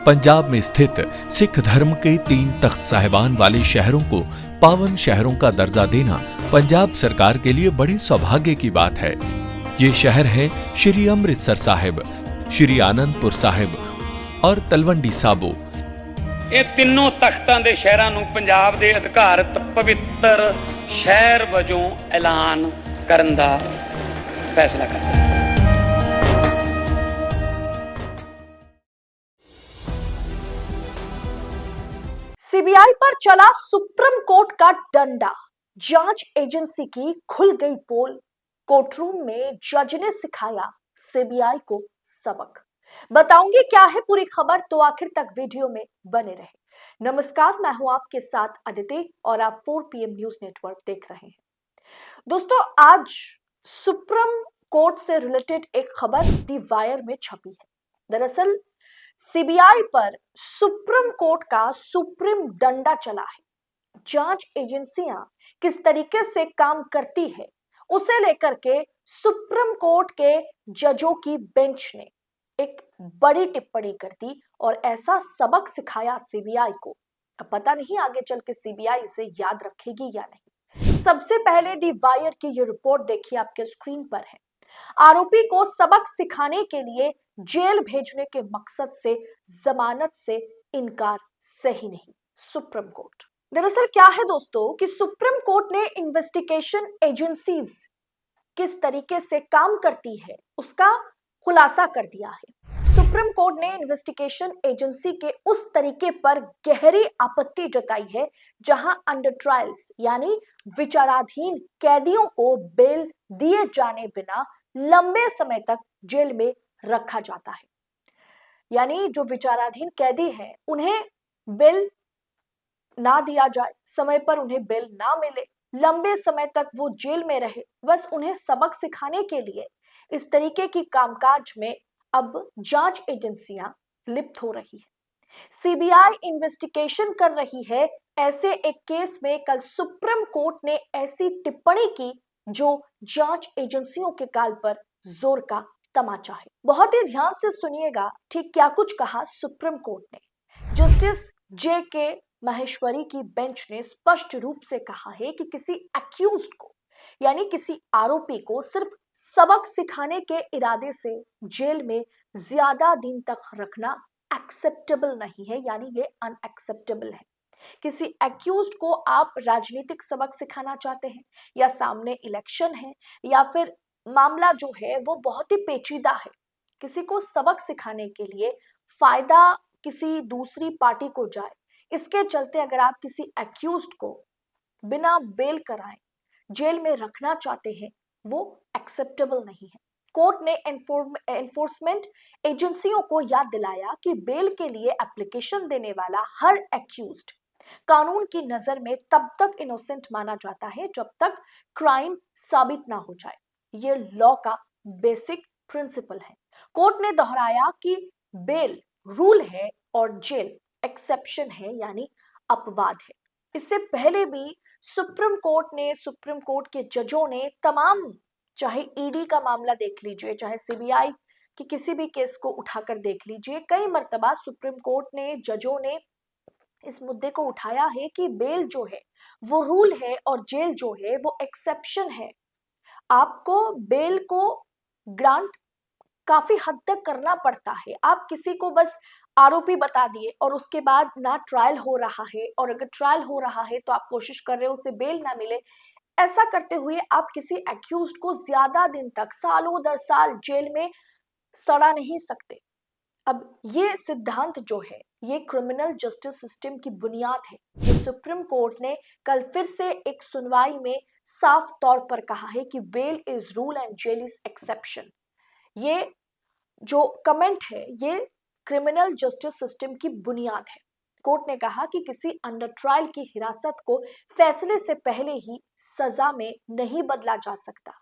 पंजाब में स्थित सिख धर्म के 3 तख्त साहिबान वाले शहरों को पावन शहरों का दर्जा देना पंजाब सरकार के लिए बड़े सौभाग्य की बात है। ये शहर है श्री अमृतसर साहिब, श्री आनंदपुर साहिब और तलवंडी साबो। ਇਹ ਤਿੰਨੋਂ ਤਖਤਾਂ ਦੇ ਸ਼ਹਿਰਾਂ ਨੂੰ ਪੰਜਾਬ ਦੇ ਅਧਿਕਾਰਤ ਪਵਿੱਤਰ ਸ਼ਹਿਰ ਵਜੋਂ ਐਲਾਨ ਕਰਨ ਦਾ ਫੈਸਲਾ ਕੀਤਾ। सीबीआई पर चला सुप्रीम कोर्ट का डंडा, जांच एजेंसी की खुल गई पोल, कोर्टरूम में जज ने सिखाया सीबीआई को सबक। बताऊंगी क्या है पूरी खबर, तो आखिर तक वीडियो में बने रहे। नमस्कार, मैं हूं आपके साथ अदिति और आप 4 PM न्यूज नेटवर्क देख रहे हैं। दोस्तों, आज सुप्रीम कोर्ट से रिलेटेड एक खबर दी वायर में छपी है। दरअसल सीबीआई पर सुप्रीम कोर्ट का सुप्रीम डंडा चला है। जांच एजेंसियां किस तरीके से काम करती है, उसे लेकर के सुप्रीम कोर्ट के जजों की बेंच ने एक बड़ी टिप्पणी कर दी और ऐसा सबक सिखाया सीबीआई को। अब पता नहीं आगे चल के सीबीआई इसे याद रखेगी या नहीं। सबसे पहले दी वायर की ये रिपोर्ट देखिए, आपके स्क्रीन पर है। आरोपी को सबक सिखाने के लिए जेल भेजने के मकसद से जमानत से इनकार सही नहीं, सुप्रीम कोर्ट। दरअसल क्या है दोस्तों कि सुप्रीम कोर्ट ने इन्वेस्टिगेशन एजेंसीज किस तरीके से काम करती है उसका खुलासा कर दिया है। सुप्रीम कोर्ट ने इन्वेस्टिगेशन एजेंसी के उस तरीके पर गहरी आपत्ति जताई है जहां अंडर ट्रायल्स यानी विचाराधीन कैदियों को बेल दिए जाने बिना लंबे समय तक जेल में रखा जाता है। यानी जो विचाराधीन कैदी हैं उन्हें बेल ना दिया जाए, समय पर उन्हें बेल ना मिले, लंबे समय तक वो जेल में रहे, बस उन्हें सबक सिखाने के लिए इस तरीके की कामकाज में अब जांच एजेंसियां लिप्त हो रही है। सीबीआई इन्वेस्टिगेशन कर रही है। ऐसे एक केस में कल सुप्रीम कोर्ट ने ऐसी टिप्पणी की जो जांच एजेंसियों के काल पर जोर का तमाचा है। बहुत ही ध्यान से सुनिएगा ठीक क्या कुछ कहा सुप्रीम कोर्ट ने। जस्टिस JK माहेश्वरी की बेंच ने स्पष्ट रूप से कहा है कि किसी एक्यूज्ड को यानी किसी आरोपी को सिर्फ सबक सिखाने के इरादे से जेल में ज्यादा दिन तक रखना एक्सेप्टेबल नहीं है, यानी ये अनएक्सेप्टेबल है। किसी एक्यूज्ड को आप राजनीतिक सबक सिखाना चाहते हैं या सामने इलेक्शन है या फिर मामला जो है वो बहुत ही पेचीदा है, किसी को सबक सिखाने के लिए फायदा किसी दूसरी पार्टी को जाए, इसके चलते अगर आप किसी एक्यूज्ड को बिना बेल कराए जेल में रखना चाहते हैं वो एक्सेप्टेबल नहीं है। कोर्ट ने एनफोर्समेंट एजेंसियों को याद दिलाया कि बेल के लिए एप्लीकेशन देने वाला हर एक्यूज्ड कानून की नजर में तब तक इनोसेंट माना जाता है जब तक क्राइम साबित ना हो जाए। ये लॉ का बेसिक प्रिंसिपल है। कोर्ट ने दोहराया कि बेल रूल है और जेल एक्सेप्शन है, यानी अपवाद है। इससे पहले भी सुप्रीम कोर्ट के जजों ने तमाम, चाहे ईडी का मामला देख लीजिए, चाहे सीबीआई की किसी भी केस को उठाकर देख लीजिए, कई मर्तबा सुप्रीम कोर्ट ने जजों ने इस मुद्दे को उठाया है कि बेल जो है वो रूल है और जेल जो है वो एक्सेप्शन है। आपको बेल को ग्रांट काफी हद तक करना पड़ता है। आप किसी को बस आरोपी बता दिए और उसके बाद ना ट्रायल हो रहा है, और अगर ट्रायल हो रहा है तो आप कोशिश कर रहे हो उसे बेल ना मिले, ऐसा करते हुए आप किसी एक्यूज्ड को ज्यादा दिन तक, सालों दर साल जेल में सड़ा नहीं सकते। अब ये सिद्धांत जो है ये क्रिमिनल जस्टिस सिस्टम की बुनियाद है। ये सुप्रीम कोर्ट ने कल फिर से एक सुनवाई में साफ तौर पर कहा है कि bail is rule and jail is exception. ये जो कमेंट है ये क्रिमिनल जस्टिस सिस्टम की बुनियाद है। कोर्ट ने कहा कि किसी अंडर ट्रायल की हिरासत को फैसले से पहले ही सजा में नहीं बदला जा सकता।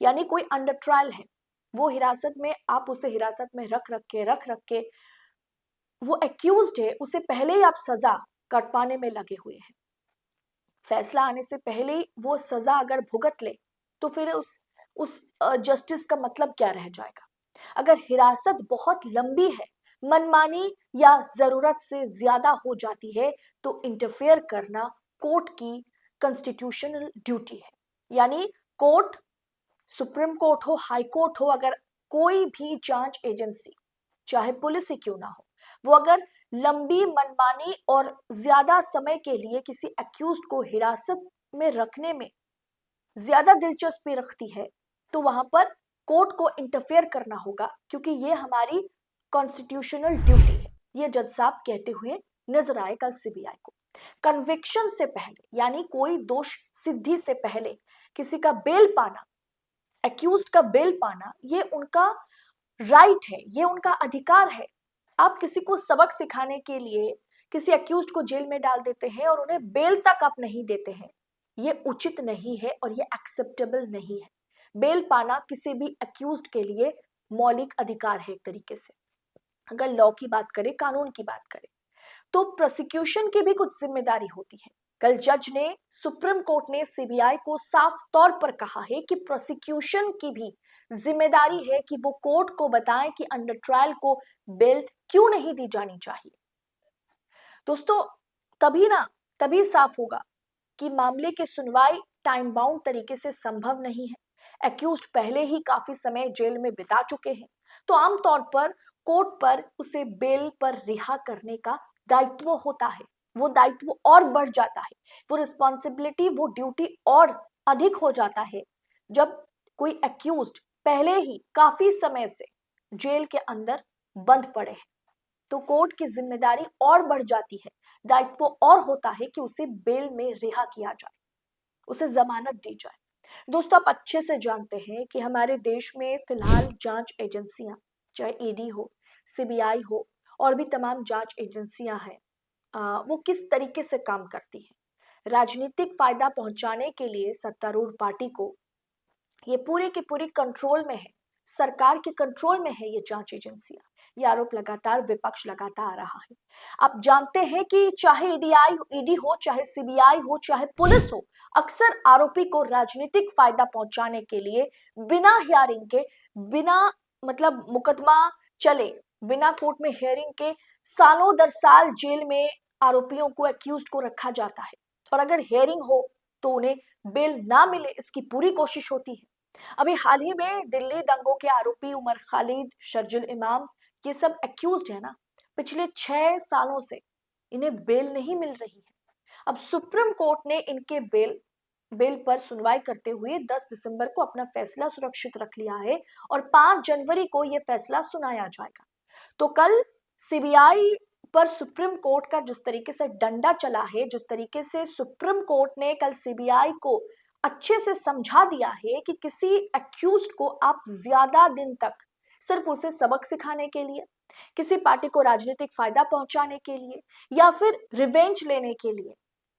यानी कोई अंडर ट्रायल है, वो हिरासत में, आप उसे हिरासत में रख रख के वो एक्यूज्ड है, उसे पहले ही आप सजा कटवाने में लगे हुए हैं। फैसला आने से पहले ही वो सजा अगर भुगत ले तो फिर उस जस्टिस का मतलब क्या रह जाएगा। अगर हिरासत बहुत लंबी है मनमानी या जरूरत से ज्यादा हो जाती है तो इंटरफेयर करना कोर्ट की कॉन्स्टिट्यूशनल ड्यूटी है। यानी कोर्ट, सुप्रीम कोर्ट हो, हाई कोर्ट हो, अगर कोई भी जांच एजेंसी, चाहे पुलिस ही क्यों ना हो, वो अगर लंबी मनमानी और ज्यादा समय के लिए किसी एक्यूज्ड को हिरासत में रखने में ज्यादा दिलचस्पी रखती है तो वहां पर कोर्ट को इंटरफेयर करना होगा, क्योंकि ये हमारी कॉन्स्टिट्यूशनल ड्यूटी है। ये जज साहब कहते हुए नजर आए कल सीबीआई को। कन्विक्शन से पहले, यानी कोई दोष सिद्धि से पहले किसी का बेल पाना, एक्यूज्ड का बेल पाना, ये उनका राइट है, ये उनका अधिकार है। आप किसी को सबक सिखाने के लिए किसी एक्यूज्ड को जेल में डाल देते हैं और उन्हें बेल तक आप नहीं देते हैं, ये उचित नहीं है और ये एक्सेप्टेबल नहीं है। बेल पाना किसी भी एक्यूज्ड के लिए मौलिक अधिकार है एक तरीके से। अगर लॉ की बात करें, कानून की बात करें, तो प्रोसिक्यूशन की भी कुछ जिम्मेदारी होती है। कल जज ने, सुप्रीम कोर्ट ने सीबीआई को साफ तौर पर कहा है कि प्रोसिक्यूशन की भी जिम्मेदारी है कि वो कोर्ट को बताएं कि अंडर ट्रायल को बेल क्यों नहीं दी जानी चाहिए। दोस्तों, तभी साफ होगा कि मामले की सुनवाई टाइम बाउंड तरीके से संभव नहीं है। एक्यूज्ड पहले ही काफी समय जेल में बिता चुके हैं, तो आमतौर पर कोर्ट पर उसे बेल पर रिहा करने का दायित्व होता है। वो दायित्व और बढ़ जाता है, वो रिस्पॉन्सिबिलिटी, वो ड्यूटी और अधिक हो जाता है जब कोई एक्यूज्ड पहले ही काफी समय से जेल के अंदर बंद पड़े हैं। तो कोर्ट की जिम्मेदारी और बढ़ जाती है, दायित्व और होता है कि उसे बेल में रिहा किया जाए, उसे जमानत दी जाए। दोस्तों, आप अच्छे से जानते हैं कि हमारे देश में फिलहाल जांच एजेंसियां, चाहे ईडी हो, सीबीआई हो, और भी तमाम जांच एजेंसियां हैं, वो किस तरीके से काम करती हैं। राजनीतिक फायदा पहुंचाने के लिए सत्तारूढ़ पार्टी को ये पूरी की पूरी कंट्रोल में है, सरकार के कंट्रोल में है ये जांच एजेंसियां। ये आरोप लगातार विपक्ष लगाता आ रहा है। आप जानते हैं कि चाहे ईडी हो, चाहे सीबीआई हो, चाहे पुलिस हो, अक्सर आरोपी को राजनीतिक फायदा पहुंचाने के लिए बिना हियरिंग के, बिना मतलब मुकदमा चले, बिना कोर्ट में हियरिंग के सालों दर साल जेल में आरोपियों को, एक्यूज्ड को रखा जाता है। और अगर हियरिंग हो तो उन्हें बेल ना मिले, इसकी पूरी कोशिश होती है। अभी हाल ही में दिल्ली दंगों के आरोपी उमर खालिद, शर्जिल इमाम, ये सब एक्यूज्ड है ना। पिछले 6 सालों से इन्हें बेल नहीं मिल रही है। अब सुप्रीम कोर्ट ने इनके बेल पर सुनवाई करते हुए 10 दिसंबर को अपना फैसला सुरक्षित रख लिया है और 5 जनवरी को यह फैसला सुनाया जाएगा। तो कल सीबीआई पर सुप्रीम कोर्ट का जिस तरीके से डंडा चला है, जिस तरीके से सुप्रीम कोर्ट ने कल सीबीआई को अच्छे से समझा दिया है कि किसी एक्यूज्ड को आप ज्यादा दिन तक सिर्फ उसे सबक सिखाने के लिए, किसी पार्टी को राजनीतिक फायदा पहुंचाने के लिए या फिर रिवेंज लेने के लिए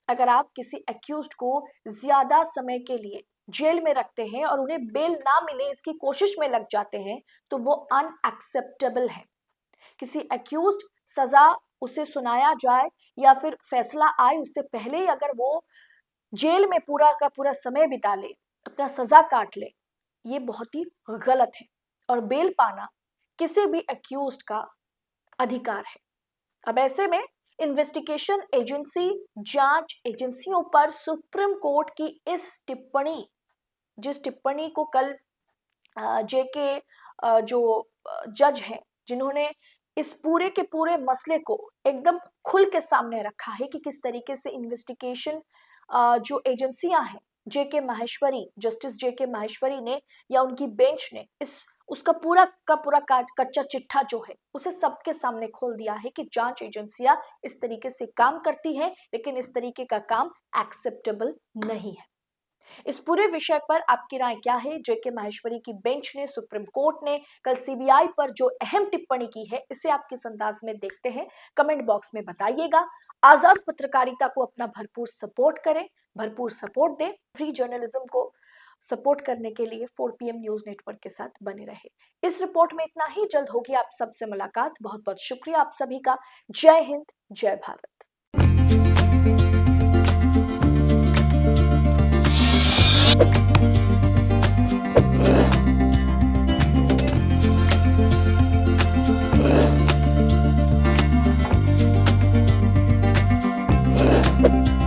अगर आप किसी एक्यूज्ड को ज्यादा समय के लिए जेल में रखते हैं और उन्हें बेल ना मिले इसकी कोशिश में लग जाते हैं, तो वो अनएक्सेप्टेबल है। किसी एक्यूज्ड सजा उसे सुनाया जाए या फिर फैसला आए, उससे पहले ही अगर वो जेल में पूरा का पूरा समय बिता ले, अपना सजा काट ले, ये बहुत ही गलत है और बेल पाना किसी भी एक्यूज्ड का अधिकार है। अब ऐसे में इन्वेस्टिगेशन एजेंसी, जांच एजेंसियों पर सुप्रीम कोर्ट की इस टिप्पणी, जिस टिप्पणी को कल जेके जो जज हैं, जिन्होंने इस पूरे के पूरे मसले को एकदम खुल के सामने रखा है कि किस तरीके से इन्वेस्टिगेशन जो एजेंसियां हैं, जेके माहेश्वरी, जस्टिस जेके माहेश्वरी ने या उनकी बेंच ने उसका पूरा का पूरा कच्चा चिट्ठा जो है उसे सबके सामने खोल दिया है कि जांच एजेंसियां इस तरीके से काम करती हैं, लेकिन इस तरीके का काम एक्सेप्टेबल नहीं है। इस पूरे विषय पर आपकी राय क्या है? जेके माहेश्वरी की बेंच ने, सुप्रीम कोर्ट ने कल सीबीआई पर जो अहम टिप्पणी की है, इसे आप किस अंदाज में देखते हैं? कमेंट बॉक्स में बताइएगा। आजाद पत्रकारिता को अपना भरपूर सपोर्ट करें, भरपूर सपोर्ट दें। फ्री जर्नलिज्म को सपोर्ट करने के लिए 4 PM न्यूज नेटवर्क के साथ बने रहे। इस रिपोर्ट में इतना ही। जल्द होगी आप सबसे मुलाकात। बहुत बहुत शुक्रिया आप सभी का। जय हिंद, जय भारत। है।